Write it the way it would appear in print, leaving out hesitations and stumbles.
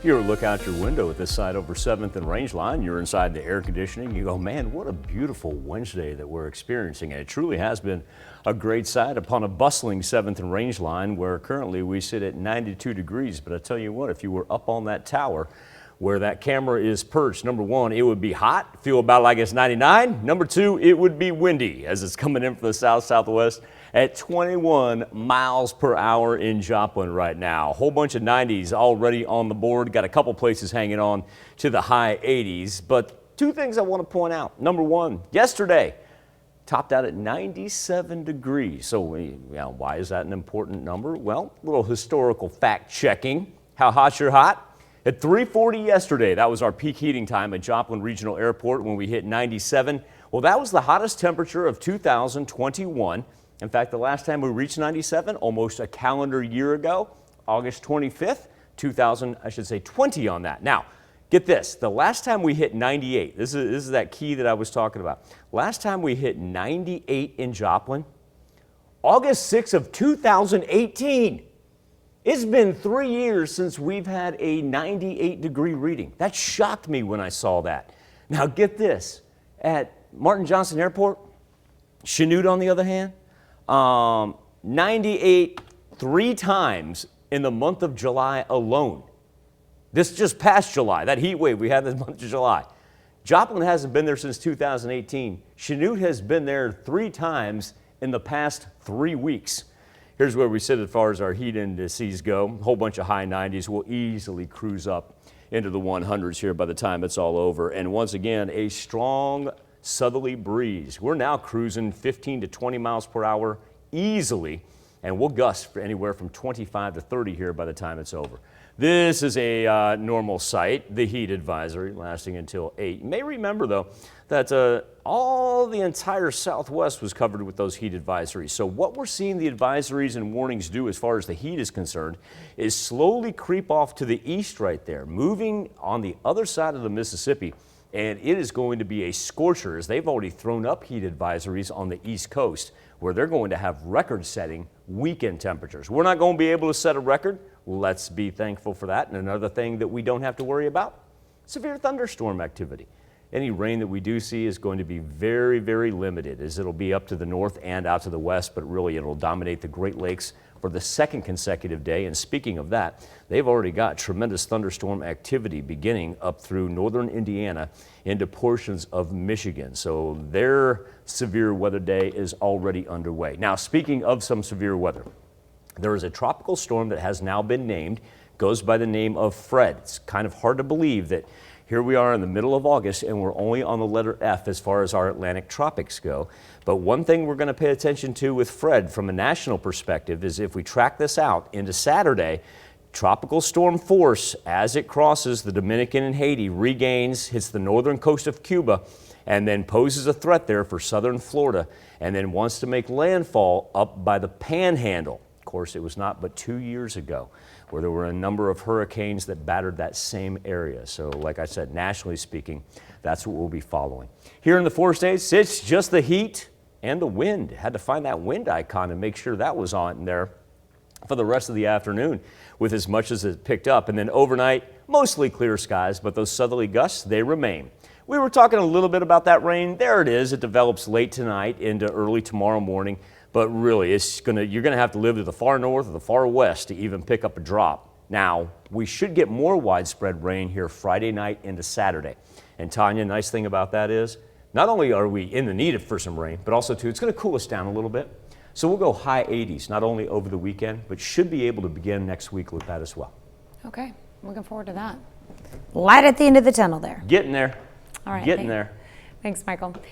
You ever look out your window at this side over 7th and Rangeline, you're inside the air conditioning, you go, man, what a beautiful Wednesday that we're experiencing. And it truly has been a great sight upon a bustling 7th and Rangeline where currently we sit at 92 degrees. But I tell you what, if you were up on that tower where that camera is perched, number one, it would be hot, feel about like it's 99. Number two, it would be windy as it's coming in from the south-southwest at 21 miles per hour in Joplin right now. A whole bunch of 90s already on the board. Got a couple places hanging on to the high 80s. But two things I want to point out. Number one, yesterday topped out at 97 degrees. So why is that an important number? Well, a little historical fact checking. How hot you're hot? At 3:40 yesterday, that was our peak heating time at Joplin Regional Airport when we hit 97. Well, that was the hottest temperature of 2021. In fact, the last time we reached 97, almost a calendar year ago, August 25th, 2020 on that. Now, get this, the last time we hit 98, this is that key that I was talking about. Last time we hit 98 in Joplin, August 6th of 2018. It's been 3 years since we've had a 98 degree reading. That shocked me when I saw that. Now get this, at Martin Johnson Airport, Chanute on the other hand, 98 3 times in the month of July alone. This just past July, that heat wave we had this month of July. Joplin hasn't been there since 2018. Chanute has been there 3 times in the past 3 weeks. Here's where we sit as far as our heat indices go. A whole bunch of high 90s. We'll easily cruise up into the 100s here by the time it's all over. And once again, a strong southerly breeze. We're now cruising 15 to 20 miles per hour easily, and we'll gust for anywhere from 25 to 30 here by the time it's over. This is a normal sight, the heat advisory lasting until 8. You may remember, though, that all the entire Southwest was covered with those heat advisories. So what we're seeing the advisories and warnings do as far as the heat is concerned is slowly creep off to the east right there, moving on the other side of the Mississippi. And it is going to be a scorcher as they've already thrown up heat advisories on the East Coast where they're going to have record-setting weekend temperatures. We're not going to be able to set a record. Let's be thankful for that. And another thing that we don't have to worry about, severe thunderstorm activity. Any rain that we do see is going to be very, very limited as it'll be up to the north and out to the west, but really it'll dominate the Great Lakes for the second consecutive day. And speaking of that, they've already got tremendous thunderstorm activity beginning up through northern Indiana into portions of Michigan. So their severe weather day is already underway. Now, speaking of some severe weather, there is a tropical storm that has now been named, goes by the name of Fred. It's kind of hard to believe that here we are in the middle of August and we're only on the letter F as far as our Atlantic tropics go. But one thing we're going to pay attention to with Fred from a national perspective is if we track this out into Saturday, tropical storm force as it crosses the Dominican and Haiti regains, hits the northern coast of Cuba, and then poses a threat there for southern Florida, and then wants to make landfall up by the Panhandle. Of course, it was not but 2 years ago where there were a number of hurricanes that battered that same area. So like I said, nationally speaking, that's what we'll be following. Here in the 4 states, it's just the heat and the wind. Had to find that wind icon and make sure that was on there for the rest of the afternoon with as much as it picked up. And then overnight, mostly clear skies, but those southerly gusts, they remain. We were talking a little bit about that rain. There it is. It develops late tonight into early tomorrow morning. But really, you're going to have to live to the far north or the far west to even pick up a drop. Now, we should get more widespread rain here Friday night into Saturday. And Tanya, nice thing about that is, not only are we in the need for some rain, but also too, it's going to cool us down a little bit. So we'll go high 80s, not only over the weekend, but should be able to begin next week with that as well. Okay, looking forward to that. Light at the end of the tunnel there. Getting there. All right. Getting there. Thanks, Michael.